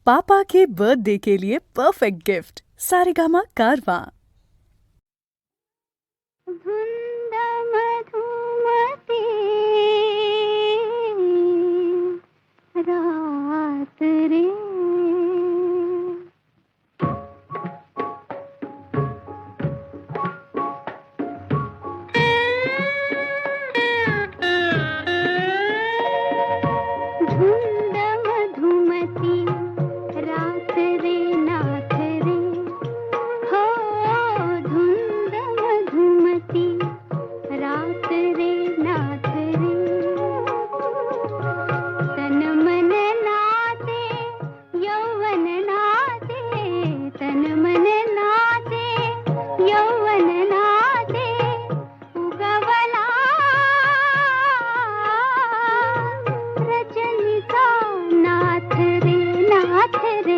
पापा के birthday के लिए perfect gift Saregama कारवां। धुंद मधुमती रात रे धुंद मधुमती रात रे नाथ रे हो धुंद मधुमती रात रे नाथ रे तन मन नाचे यौवन नाचे तन मन नाचे यौवन नाचे उगवला रजनीका नाथ रे